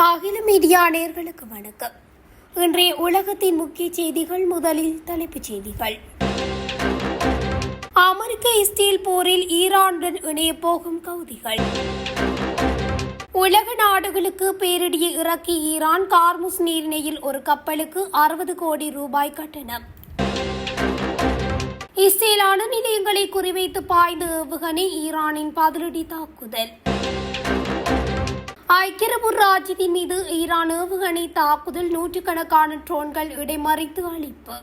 அகில மீடியா நேயர்களுக்கு வணக்கம். இன்றைய உலகத்தின் முக்கிய செய்திகள். முதலில் தலைப்புச் செய்திகள். அமெரிக்க இஸ்ரேல் போரில் ஈரானுடன் இணைய போகும் கவுதிகள். உலக நாடுகளுக்கு பேரிடியை இறக்கி ஈரான். கார்முஸ் நீரிணையில் ஒரு கப்பலுக்கு 60 கோடி ரூபாய் கட்டணம். இஸ்ரேல் அணு நிலையங்களை குறிவைத்து பாய்ந்த ஏவுகணை. ஈரானின் பதிலடி தாக்குதல். ஐக்கிய அரபு ராஜ்யத்தின் மீது ஈரான் ஏவுகணை தாக்குதல். நூற்றுக்கணக்கான ட்ரோன்கள் இடைமறித்து அழிப்பு.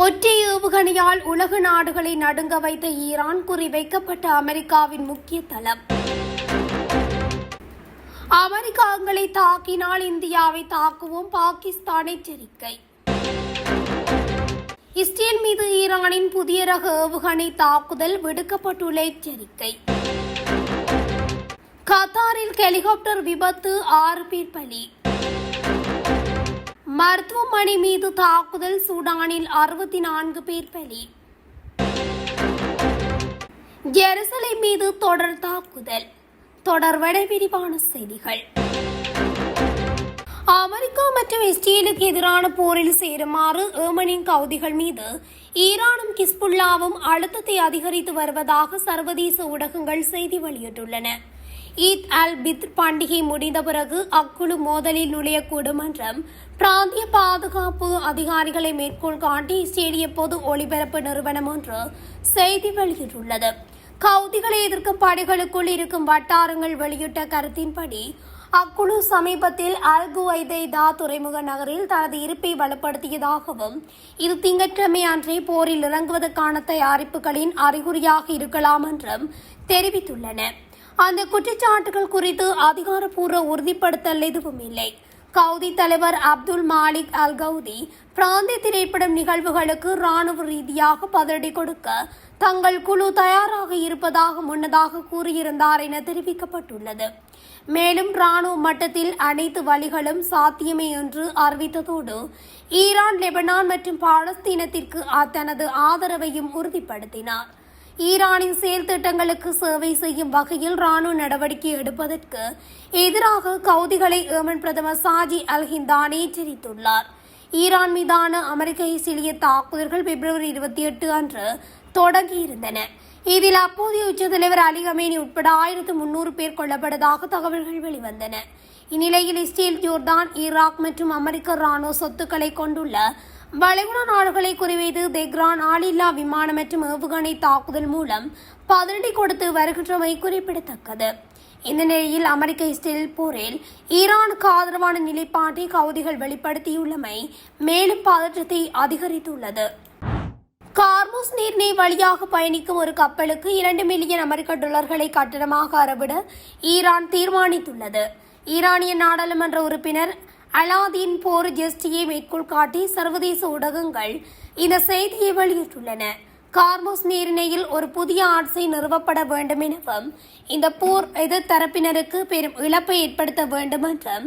ஒற்றை ஏவுகணையால் உலக நாடுகளை நடுங்க வைத்த ஈரான். குறிவைக்கப்பட்ட அமெரிக்காவின் முக்கிய தளம். அமெரிக்காங்களை தாக்கினால் இந்தியாவை தாக்குவோம். பாகிஸ்தான் எச்சரிக்கை. இஸ்ரேல் மீது ஈரானின் புதிய ரக ஏவுகணை தாக்குதல். விடுக்கப்பட்டுள்ள எச்சரிக்கை. கத்தாரில் ஹெலிகாப்டர் விபத்து. 6 பேர் பலி. மருத்துவமனை மீது தாக்குதல். சூடானில் 64 பேர் பலி. ஜெருசலேம் மீது தொடர் தாக்குதல். தொடர்வட விரிவான செய்திகள். அமெரிக்கா மற்றும் இஸ்ரேலுக்கு எதிரான போரில் சேருமாறு ஏமனின் கவுதிகள் மீது ஈரானும் கிஸ்புல்லாவும் அழுத்தத்தை அதிகரித்து வருவதாக சர்வதேச ஊடகங்கள் செய்தி வெளியிட்டுள்ளன. ஈத் அல் பித்ர் பண்டிகை முடிந்த பிறகு அக்குழு மோதலில் நுழையக்கூடும் என்றும் பிராந்திய பாதுகாப்பு அதிகாரிகளை மேற்கோள் காட்டி இஸ்ரேலிய பொது ஒலிபரப்பு நிறுவனம் ஒன்று செய்தி வெளியிட்டுள்ளது. கவுதிகளை எதிர்க்கும் படைகளுக்குள் இருக்கும் வட்டாரங்கள் வெளியிட்ட கருத்தின்படி அக்குழு சமீபத்தில் அல் குவைதா துறைமுக நகரில் தனது இருப்பை வலுப்படுத்தியதாகவும் இது திங்கட்கிழமை அன்றே போரில் இறங்குவதற்கான தயாரிப்புகளின் அறிகுறியாக இருக்கலாம் என்றும் தெரிவித்துள்ளன. அந்த குற்றச்சாட்டுகள் குறித்து அதிகாரப்பூர்வ உறுதிப்படுத்தல் எதுவும் இல்லை. கவுதி தலைவர் அப்துல் மாலிக் அல் கவுதி பிராந்திய திரைப்படம் நிகழ்வுகளுக்கு ராணுவ ரீதியாக பதிலடி கொடுக்க தங்கள் குழு தயாராக இருப்பதாக முன்னதாக கூறியிருந்தார் என தெரிவிக்கப்பட்டுள்ளது. மேலும் ராணுவ மட்டத்தில் அனைத்து வழிகளும் சாத்தியமே என்று அறிவித்ததோடு ஈரான், லெபனான் மற்றும் பாலஸ்தீனத்திற்கு தனது ஆதரவையும் உறுதிப்படுத்தினார். ஈரானின் செயல் திட்டங்களுக்கு சேவை செய்யும் வகையில் ராணுவ நடவடிக்கை எடுப்பதற்கு எதிராக கவுதிகளை ஏமன் பிரதமர் சாஜி அல் ஹிந்தானி எச்சரித்துள்ளார். ஈரான் மீதான அமெரிக்க இஸ்ரேலிய தாக்குதல்கள் பிப்ரவரி 28 அன்று தொடங்கியிருந்தன. இதில் அப்போதைய உச்ச தலைவர் அலி கமேனி உட்பட 1300 பேர் கொல்லப்பட்டதாக தகவல்கள் வெளிவந்தன. இந்நிலையில் இஸ்ரேல், ஜோர்தான், ஈராக் மற்றும் அமெரிக்க ராணுவ சொத்துக்களை கொண்டுள்ள வளைகுடா நாடுகளை குறிவைத்து தெஹ்ரான் ஆளில்லா விமானம் மற்றும் ஏவுகணை தாக்குதல் மூலம் பதிலடி கொடுத்து வருகின்றமை குறிப்பிடத்தக்கது. இந்த நிலையில் அமெரிக்க இஸ்ரேல் போரில் ஈரானுக்கு ஆதரவான நிலைப்பாட்டை கவுதிகள் வெளிப்படுத்தியுள்ளமை மேலும் பதற்றத்தை அதிகரித்துள்ளது. கார்முஸ் நீர்நிலை வழியாக பயணிக்கும் ஒரு கப்பலுக்கு 2 மில்லியன் அமெரிக்க டாலர்களை கட்டணமாக அறவிட ஈரான் தீர்மானித்துள்ளது. ஈரானிய நாடாளுமன்ற உறுப்பினர் அலாதீன் போர் ஜெஸ்டியை மேற்கோள் காட்டி சர்வதேச ஊடகங்கள் இந்த செய்தியை வெளியிட்டுள்ளன. கார்முஸ் நீரிணையில் ஒரு புதிய ஆட்சி நிறுவப்பட வேண்டும் எனவும் இந்த போர் எதிர்த்தரப்பினருக்கு பெரும் இழப்பை ஏற்படுத்த வேண்டும் என்றும்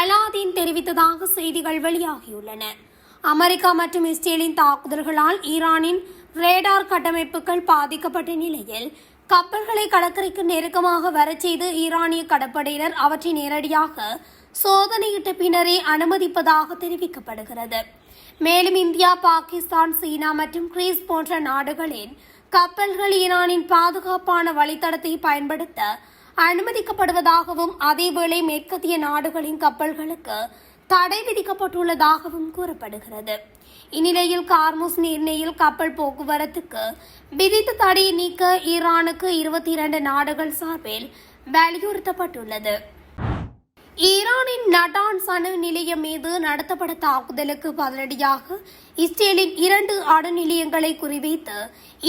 அலாதீன் தெரிவித்ததாக செய்திகள் வெளியாகியுள்ளன. அமெரிக்கா மற்றும் இஸ்ரேலின் தாக்குதல்களால் ஈரானின் ரேடார் கட்டமைப்புகள் பாதிக்கப்பட்ட நிலையில் கப்பல்களை கடற்கரைக்கு நெருக்கமாக வரச் செய்து ஈரானிய கடற்படையினர் அவற்றை நேரடியாக சோதனையிட்ட பின்னரே அனுமதிப்பதாக தெரிவிக்கப்படுகிறது. மேலும் இந்தியா, பாகிஸ்தான், சீனா மற்றும் கிரீஸ் போன்ற நாடுகளின் கப்பல்கள் ஈரானின் பாதுகாப்பான வழித்தடத்தை பயன்படுத்த அனுமதிக்கப்படுவதாகவும் அதேவேளை மேற்கத்திய நாடுகளின் கப்பல்களுக்கு தடை விதிக்கப்பட்டுள்ளதாகவும் கூறப்படுகிறது. இந்நிலையில் கார்முஸ் நீர்நிலையில் கப்பல் போக்குவரத்துக்கு விதித்த தடையை நீக்க ஈரானுக்கு 22 நாடுகள் சார்பில் வலியுறுத்தப்பட்டுள்ளது. ஈரானின் நடான்ஸ் அணு நிலையம் மீது நடத்தப்பட்ட தாக்குதலுக்கு பதிலடியாக இஸ்ரேலின் 2 அணு நிலையங்களை குறிவைத்து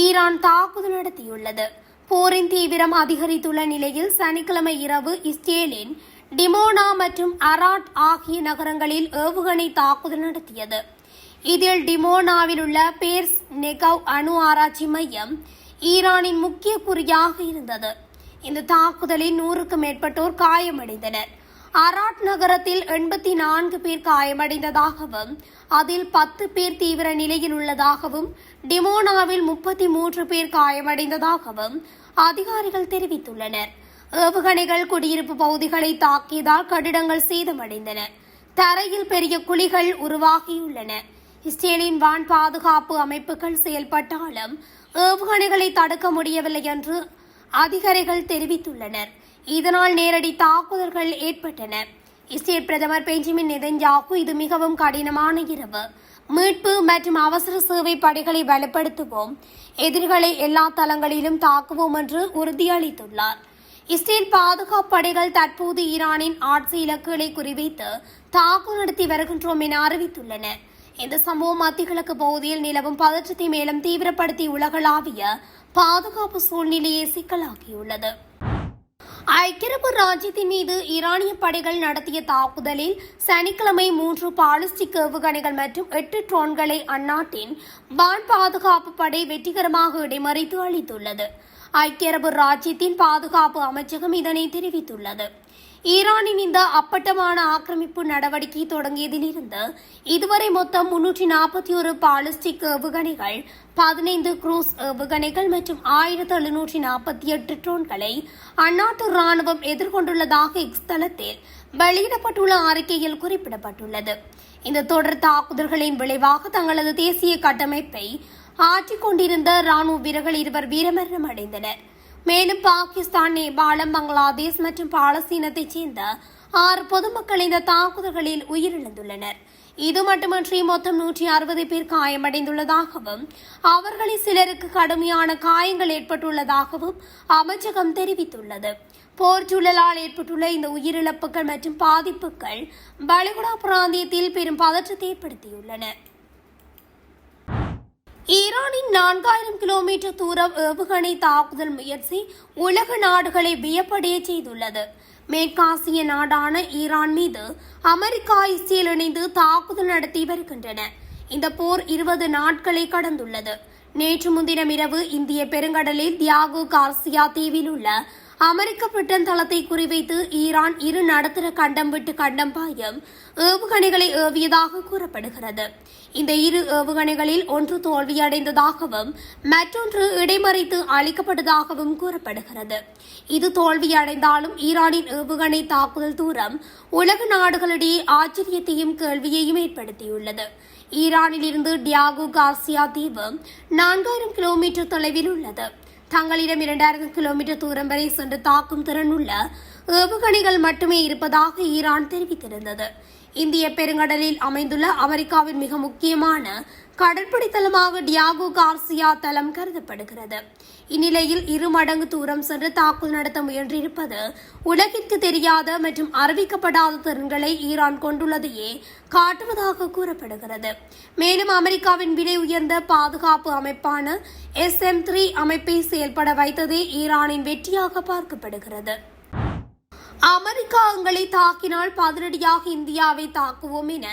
ஈரான் தாக்குதல் நடத்தியுள்ளது. போரின் தீவிரம் அதிகரித்துள்ள நிலையில் சனிக்கிழமை இரவு இஸ்ரேலின் டிமோனா மற்றும் அராட் ஆகிய நகரங்களில் ஏவுகணை தாக்குதல் நடத்தியது. இதில் டிமோனாவில் உள்ள பேர்ஸ் நெகவ் அணு ஆராய்ச்சி மையம் ஈரானின் முக்கிய குறியாக இருந்தது. இந்த தாக்குதலில் 100க்கும் மேற்பட்டோர் காயமடைந்தனர். அராட் நகரத்தில் 84 பேர் காயமடைந்ததாகவும் அதில் 10 பேர் தீவிர நிலையில் உள்ளதாகவும் டிமோனாவில் 33 பேர் காயமடைந்ததாகவும் அதிகாரிகள் தெரிவித்துள்ளனர். ஏவுகணைகள் குடியிருப்பு பகுதிகளை தாக்கியதால் கட்டிடங்கள் சேதமடைந்தன. தரையில் பெரிய குழிகள் உருவாகியுள்ளன. இஸ்ரேலின் வான் பாதுகாப்பு அமைப்புகள் செயல்பட்டாலும் ஏவுகணைகளை தடுக்க முடியவில்லை என்று அதிகாரிகள் தெரிவித்துள்ளனர். இதனால் நேரடி தாக்குதல்கள் ஏற்பட்டன. இஸ்ரேல் பிரதமர் பெஞ்சமின் நெதன்யாகு இது மிகவும் கடினமான இரவு. மீட்பு மற்றும் அவசர சேவை படைகளை பலப்படுத்துவோம், எதிரிகளை எல்லா தளங்களிலும் தாக்குவோம் என்று உறுதியளித்துள்ளார். இஸ்ரேல் பாதுகாப்பு படைகள் தற்போது ஈரானின் ஆட்சி இலக்குகளை குறிவைத்து தாக்குதல் நடத்தி வருகின்றோம் என அறிவித்துள்ளன. இந்த சம்பவம் மத்திய கிழக்கு பகுதியில் நிலவும் பதற்றத்தை மேலும் தீவிரப்படுத்தி உலகளாவிய பாதுகாப்பு சூழ்நிலையை சிக்கலாக்கியுள்ளது. ஐக்கிய அரபு ராஜ்யத்தின் மீது ஈரானிய படைகள் நடத்திய தாக்குதலில் சனிக்கிழமை 3 பாலிஸ்டிக் ஏவுகணைகள் மற்றும் 8 ட்ரோன்களை அந்நாட்டின் வான் பாதுகாப்பு படை வெற்றிகரமாக இடைமறித்து அளித்துள்ளது. ஐக்கிய அரபு ராஜ்யத்தின் பாதுகாப்பு அமைச்சகம் இதனை தெரிவித்துள்ளது. ஈரானின் இந்த அப்பட்டமான ஆக்கிரமிப்பு நடவடிக்கை தொடங்கியதிலிருந்து இதுவரை மொத்தம் 341 பாலிஸ்டிக் ஏவுகணைகள், 15 குரூஸ் ஏவுகணைகள் மற்றும் 1748 ட்ரோன்களை அந்நாட்டு ராணுவம் எதிர்கொண்டுள்ளதாக எக்ஸ் தளத்தில் வெளியிடப்பட்டுள்ள அறிக்கையில் குறிப்பிடப்பட்டுள்ளது. இந்த தொடர் தாக்குதல்களின் விளைவாக தங்களது தேசிய கட்டமைப்பை ஆற்றிக் கொண்டிருந்த ராணுவ வீரர்கள் 2 வீரமரணம் அடைந்தனர். மேலும் பாகிஸ்தான், நேபாளம், பங்களாதேஷ் மற்றும் பாலஸ்தீனத்தைச் சேர்ந்த 6 பொதுமக்கள் இந்த தாக்குதல்களில் உயிரிழந்துள்ளனர். இது மட்டுமன்றி மொத்தம் 160 பேர் காயமடைந்துள்ளதாகவும் அவர்களில் சிலருக்கு கடுமையான காயங்கள் ஏற்பட்டுள்ளதாகவும் அமைச்சகம் தெரிவித்துள்ளது. போர் சூழலால் ஏற்பட்டுள்ள இந்த உயிரிழப்புகள் மற்றும் பாதிப்புகள் வளைகுடா பிராந்தியத்தில் பெரும் பதற்றத்தை ஏற்படுத்தியுள்ளன. ஈரானின் 4000 கிலோமீட்டர் தூரம் ஏவுகணை தாக்குதல் முயற்சி உலக நாடுகளை வியப்படைய செய்துள்ளது. மேற்காசிய நாடான ஈரான் மீது அமெரிக்கா, இஸ்ரேல் இணைந்து தாக்குதல் நடத்தி வருகின்றன. இந்த போர் 20 நாட்களை கடந்துள்ளது. நேற்று முன்தினம் இரவு இந்திய பெருங்கடலில் தியாகோ கார்சியா தீவில் உள்ள அமெரிக்க பிரிட்டன் தளத்தை குறிவைத்து ஈரான் 2 நடுத்தர கண்டம் விட்டு கண்டம் பாயும் ஏவுகணைகளை ஏவியதாக கூறப்படுகிறது. இந்த 2 ஏவுகணைகளில் ஒன்று தோல்வியடைந்ததாகவும் மற்றொன்று இடைமறித்து அளிக்கப்பட்டதாகவும் கூறப்படுகிறது. இது தோல்வியடைந்தாலும் ஈரானின் ஏவுகணை தாக்குதல் தூரம் உலக நாடுகளிடையே ஆச்சரியத்தையும் கேள்வியையும் ஏற்படுத்தியுள்ளது. ஈரானில் இருந்து டியாகோ கார்சியா தீவு 4000 கிலோமீட்டர் தொலைவில் உள்ளது. தங்களிடம் 2000 கிலோமீட்டர் தூரம் வரை சென்று தாக்கும் திறன் உள்ள ஏவுகணைகள் மட்டுமே இருப்பதாக ஈரான் தெரிவித்திருந்தது. இந்திய பெருங்கடலில் அமைந்துள்ள அமெரிக்காவின் மிக முக்கியமான கடற்படை தளமாக டியாகோ கார்சியா தளம் கருதப்படுகிறது. இந்நிலையில் 2 மடங்கு தூரம் சென்று தாக்குதல் நடத்த முயன்றிருப்பது உலகிற்கு தெரியாத மற்றும் அறிவிக்கப்படாத திறன்களை ஈரான் கொண்டுள்ளதையே காட்டுவதாக கூறப்படுகிறது. மேலும் அமெரிக்காவின் விலை உயர்ந்த பாதுகாப்பு அமைப்பான SM-3 அமைப்பை செயல்பட வைத்ததே ஈரானின் வெற்றியாக பார்க்கப்படுகிறது. அமெரிக்கா எங்களை தாக்கினால் பதிலடியாக இந்தியாவை தாக்குவோம் என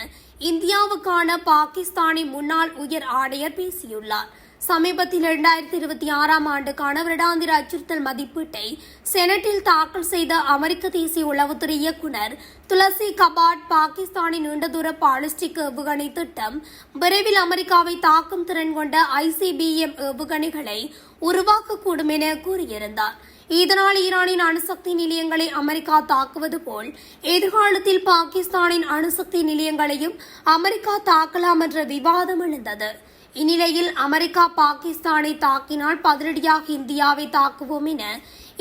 இந்தியாவுக்கான பாகிஸ்தானின் முன்னாள் உயர் ஆணையர் பேசியுள்ளார். சமீபத்தில் 2026 ஆண்டுக்கான வருடாந்திர அச்சுறுத்தல் மதிப்பீட்டை செனட்டில் தாக்கல் செய்த அமெரிக்க தேசிய உளவுத்துறை இயக்குநர் துளசி கபாட், பாகிஸ்தானின் நீண்ட தூர பாலிஸ்டிக் ஏவுகணை திட்டம் விரைவில் அமெரிக்காவை தாக்கும் திறன் கொண்ட ICBM ஏவுகணைகளை உருவாக்கக்கூடும் என கூறியிருந்தார். இதனால் ஈரானின் அணுசக்தி நிலையங்களை அமெரிக்கா தாக்குவது போல் எதிர்காலத்தில் பாகிஸ்தானின் அணுசக்தி நிலையங்களையும் அமெரிக்கா தாக்கலாம் என்ற விவாதம் எழுந்தது. இந்நிலையில் அமெரிக்கா பாகிஸ்தானை தாக்கினால் பதிலடியாக இந்தியாவை தாக்குவோம் என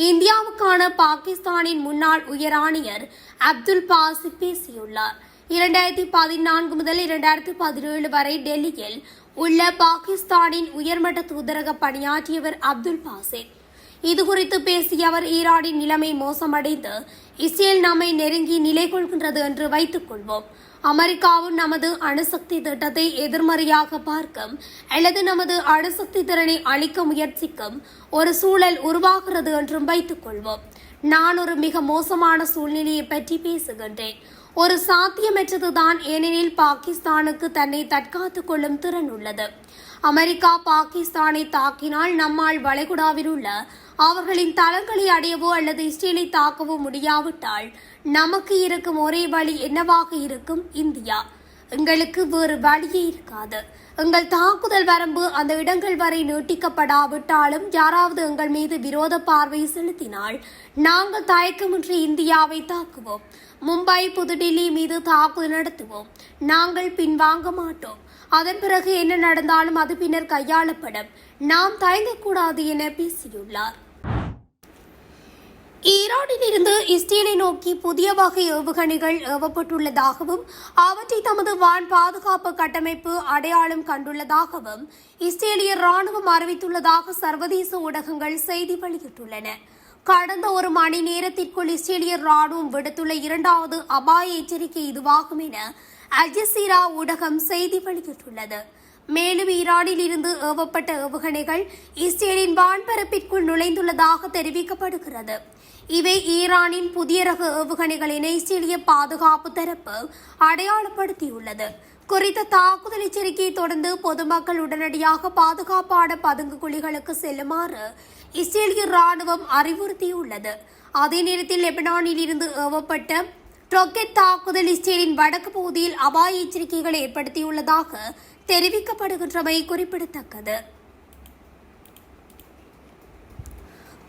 இந்தியாவுக்கான பாகிஸ்தானின் முன்னாள் உயர் ஆணையர் அப்துல் பாசித் பேசியுள்ளார். 2014 முதல் 2017 வரை டெல்லியில் உள்ள பாகிஸ்தானின் உயர்மட்ட தூதரக பணியாற்றியவர் அப்துல் பாசித். இதுகுறித்து பேசிய அவர், ஈரானின் நிலைமை மோசமடைந்து இஸ்ரேல் நம்மை நெருங்கி நிலை கொள்கின்றது என்று வைத்துக் கொள்வோம். அமெரிக்காவும் நமது அணுசக்தி திட்டத்தை எதிர்மறையாக பார்க்கும் அல்லது நமது அணுசக்தி திறனை அளிக்க முயற்சிக்கும் ஒரு சூழல் உருவாகிறது என்றும் வைத்துக் கொள்வோம். நான் ஒரு மிக மோசமான சூழ்நிலையை பற்றி பேசுகின்றேன். ஒரு சாத்தியமற்றதுதான், ஏனெனில் பாகிஸ்தானுக்கு தன்னை தற்காத்துக் கொள்ளும் திறன் உள்ளது. அமெரிக்கா பாகிஸ்தானை தாக்கினால் நம்மால் வளைகுடாவில் உள்ள அவர்களின் தளங்களை அடையவோ அல்லது இஸ்ரேலை தாக்கவோ முடியாவிட்டால் நமக்கு இருக்கும் ஒரே வழி என்னவாக இருக்கும்? இந்தியா. எங்களுக்கு வேறு வழியே இருக்காது. எங்கள் தாக்குதல் வரம்பு அந்த இடங்கள் வரை நீட்டிக்கப்படாவிட்டாலும் யாராவது எங்கள் மீது விரோத பார்வை செலுத்தினால் நாங்கள் தயக்கமின்றி இந்தியாவை தாக்குவோம். மும்பை, புதுடில்லி மீது தாக்குதல் நடத்துவோம். நாங்கள் பின்வாங்க மாட்டோம். அதன் பிறகு என்ன நடந்தாலும் அது பின்னர் கையாளப்படும். நாம் தயங்கக்கூடாது என பேசியுள்ளார். ஈரானில் இருந்து இஸ்ரேலை நோக்கி புதிய வகை ஏவுகணைகள் ஏவப்பட்டுள்ளதாகவும் அவற்றை தமது வான் பாதுகாப்பு கட்டமைப்பு அடையாளம் கண்டுள்ளதாகவும் இஸ்ரேலிய ராணுவம் அறிவித்துள்ளதாக சர்வதேச ஊடகங்கள் செய்தி வெளியிட்டுள்ளன. கடந்த ஒரு மணி நேரத்திற்குள் இஸ்ரேலிய ராணுவம் விடுத்துள்ள இரண்டாவது அபாய எச்சரிக்கை இதுவாகும் என அல் ஜசீரா ஊடகம் செய்தி வெளியிட்டுள்ளது. மேலும் ஈரானில் இருந்து ஏவப்பட்ட ஏவுகணைகள் இஸ்ரேலின் வான்பரப்பிற்குள் நுழைந்துள்ளதாக தெரிவிக்கப்படுகிறது. இவை ஈரானின் புதிய ரக ஏவுகணைகள் என இஸ்ரேலிய பாதுகாப்பு தரப்பு அடையாளப்படுத்தியுள்ளது. குறித்த தாக்குதல் எச்சரிக்கையை தொடர்ந்து பொதுமக்கள் உடனடியாக பாதுகாப்பான பதுங்கு குழிகளுக்கு செல்லுமாறு இஸ்ரேலிய ராணுவம் அறிவுறுத்தியுள்ளது. அதே நேரத்தில் லெபனானில் இருந்து ஏவப்பட்ட ராக்கெட் தாக்குதல் இஸ்ரேலின் வடக்கு பகுதியில் அபாய எச்சரிக்கைகளை ஏற்படுத்தியுள்ளதாக தெரிவிக்கப்படுகின்றமை குறிப்பிடத்தக்கது.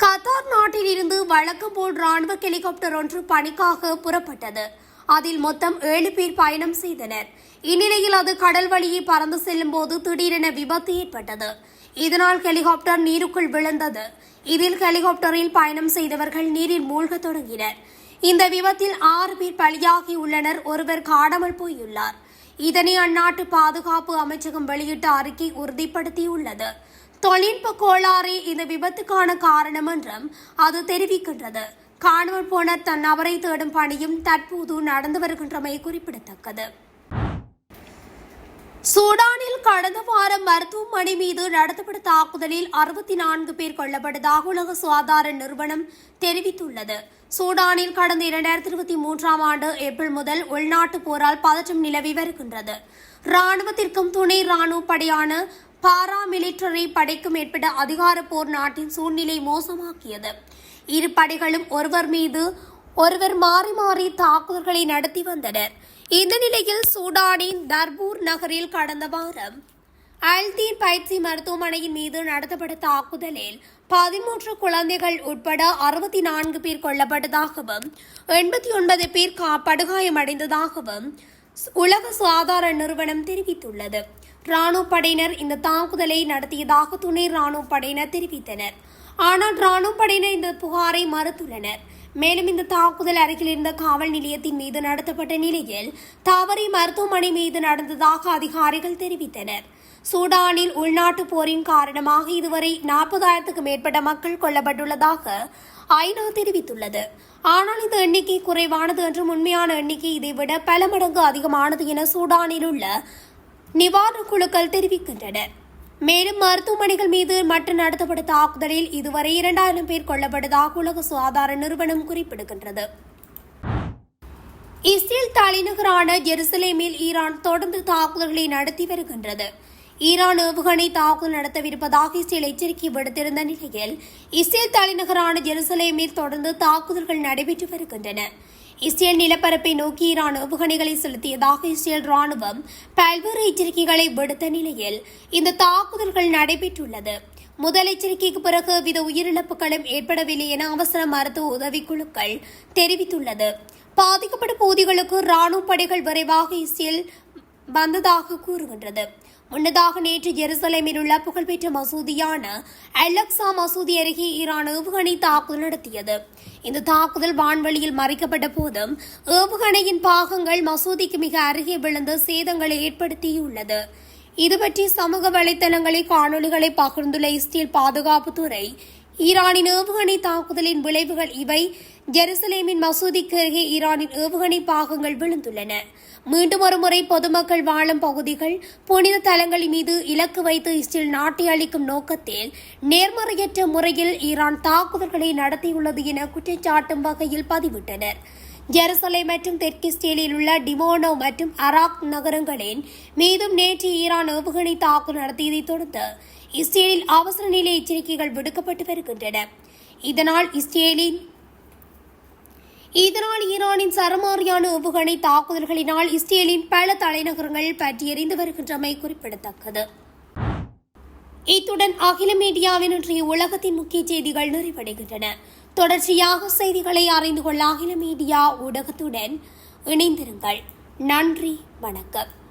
கத்தார் நாட்டில் இருந்து வழக்கம் போல் ராணுவ ஹெலிகாப்டர் ஒன்று பணிக்காக புறப்பட்டது. அதில் மொத்தம் 7 பேர் பயணம் செய்தனர். இந்நிலையில் அது கடல் வழியே பறந்து செல்லும் போது திடீரென விபத்து ஏற்பட்டது. இதனால் ஹெலிகாப்டர் நீருக்குள் விழுந்தது. இதில் ஹெலிகாப்டரில் பயணம் செய்தவர்கள் நீரில் மூழ்கத் தொடங்கினர். இந்த விபத்தில் 6 பேர் பலியாகியுள்ளனர். ஒருவர் காணாமல் போயுள்ளார். இதனை அந்நாட்டு பாதுகாப்பு அமைச்சகம் வெளியிட்ட அறிக்கை உறுதிப்படுத்தியுள்ளது. தொழில்நுட்ப கோளாறே இந்த விபத்துக்கான காரணம் என்றும் அது தெரிவிக்கின்றது. காணாமல் போன தன் நபரை தேடும் பணியும் தற்போது நடந்து வருகின்றமை குறிப்பிடத்தக்கது. சூடானில் கடந்த வாரம் மருத்துவமனை மீது நடத்தப்பட்ட தாக்குதலில் 64 பேர் கொல்லப்பட்டதாக உலக சுகாதார நிறுவனம் தெரிவித்துள்ளது. சூடானில் கடந்த 2023 ஆண்டு ஏப்ரல் முதல் உள்நாட்டு போரால் பதற்றம் நிலவி வருகின்றது. ராணுவத்திற்கும் துணை ராணுவ படையான பாராமிலிட்டரி படைக்கும் ஏற்பட்ட அதிகார போர் நாட்டின் சூழ்நிலை மோசமாக்கியது. இரு படைகளும் ஒருவர் மீது ஒருவர் மாறி மாறி தாக்குதல்களை நடத்தி வந்தனர். இந்த நிலையில் சூடானின் தர்பூர் நகரில் கடந்த வாரம் அல்தீன் பயிற்சி மருத்துவமனையின் மீது நடத்தப்பட்ட தாக்குதலில் 13 குழந்தைகள் உட்பட 64 பேர் கொல்லப்பட்டதாகவும் 89 பேர் படுகாயமடைந்ததாகவும் உலக சுகாதார நிறுவனம் தெரிவித்துள்ளது. ராணுவ படையினர் இந்த தாக்குதலை நடத்தியதாக துணை ராணுவ படையினர் தெரிவித்தனர். ஆனால் ராணுவ படையினர் இந்த புகாரை மறுத்துள்ளனர். மேலும் இந்த தாக்குதல் அருகில் இருந்த காவல் நிலையத்தின் மீது நடத்தப்பட்ட நிலையில் தவறி மருத்துவமனை மீது நடந்ததாக அதிகாரிகள் தெரிவித்தனர். சூடானில் உள்நாட்டு போரின் காரணமாக இதுவரை 40,000க்கும் மேற்பட்ட மக்கள் கொல்லப்பட்டுள்ளதாக ஐநா தெரிவித்துள்ளது. ஆனால் இந்த எண்ணிக்கை குறைவானது என்றும் உண்மையான எண்ணிக்கை இதைவிட பல மடங்கு அதிகமானது என சூடானில் உள்ள நிவாரண குழுக்கள் தெரிவிக்கின்றன. மேலும் மருத்துவமனைகள் மீது மட்டும் நடத்தப்பட்ட தாக்குதலில் இதுவரை 2000 பேர் கொல்லப்பட்டதாக உலக சுகாதார நிறுவனம் குறிப்பிடுகின்றது. இஸ்ரேல் தலைநகரான ஜெருசலேமில் ஈரான் தொடர்ந்து தாக்குதல்களை நடத்தி வருகின்றது. ஈரான் ஏவுகணை தாக்குதல் நடத்தவிருப்பதாக இஸ்ரேல் எச்சரிக்கை விடுத்திருந்த நிலையில் இஸ்ரேல் தலைநகரான ஜெருசலேமில் தொடர்ந்து தாக்குதல்கள் நடைபெற்று வருகின்றன. இஸ்ரேல் நிலப்பரப்பை நோக்கி ஈரான் ஏவுகணைகளை செலுத்தியதாக இஸ்ரேல் ராணுவம் பல்வேறு எச்சரிக்கைகளை விடுத்த நிலையில் இந்த தாக்குதல்கள் நடைபெற்றுள்ளது. முதல் எச்சரிக்கைக்கு பிறகு வித உயிரிழப்புகளும் ஏற்படவில்லை என அவசர மருத்துவ உதவிக்குழுக்கள் தெரிவித்துள்ளது. பாதிக்கப்பட்ட பகுதிகளுக்கு ராணுவ படைகள் விரைவாக இஸ்ரேல் வந்ததாக கூறுகின்றது. முன்னதாக நேற்று ஜெருசலேமில் உள்ள புகழ்பெற்ற மசூதியான அல்-அக்ஸா மசூதி அருகே ஈரான் ஏவுகணை தாக்குதல் நடத்தியது. இந்த தாக்குதல் வான்வெளியில் மறைக்கப்பட்ட போதும் ஏவுகணையின் பாகங்கள் மசூதிக்கு மிக அருகே விழுந்து சேதங்களை ஏற்படுத்தியுள்ளது. இதுபற்றி சமூக வலைதளங்களில் காணொலிகளை பகிர்ந்துள்ள இஸ்ரேல் பாதுகாப்புத்துறை ஈரானின் ஏவுகணை தாக்குதலின் விளைவுகள் இவை. ஜெருசலேமின் மசூதிக்கு அருகே ஈரானின் ஏவுகணை பாகங்கள் விழுந்துள்ளன. மீண்டும் ஒருமுறை பொதுமக்கள் வாழும் பகுதிகள், புனித தலங்கள் மீது இலக்கு வைத்து இஸ்ரேல் நாட்டை அளிக்கும் நோக்கத்தில் நேர்மறையற்ற முறையில் ஈரான் தாக்குதல்களை நடத்தியுள்ளது என குற்றச்சாட்டும் வகையில் பதிவிட்டனர். ஜெருசலேம் மற்றும் தெற்கு இஸ்ரேலில் உள்ள டிமோனோ மற்றும் அராக் நகரங்களின் மீதும் நேற்று ஈரான் ஏவுகணை தாக்குதல் நடத்தியதைத் தொடர்ந்து இஸ்ரேலில் அவசர நிலை எச்சரிக்கைகள் விடுக்கப்பட்டு வருகின்றன. இதனால் இதனால் ஈரானின் சரமாரியான ஏவுகணை தாக்குதல்களினால் இஸ்ரேலின் பல தலைநகரங்கள் பற்றியெறிந்து வருகின்றமை குறிப்பிடத்தக்கது. இத்துடன் அகில மீடியாவின் இன்றைய உலகத்தின் முக்கிய செய்திகள் நிறைவடைகின்றன. தொடர்ச்சியாக செய்திகளை அறிந்து கொள்ள அகில மீடியா ஊடகத்துடன் இணைந்திருங்கள். நன்றி, வணக்கம்.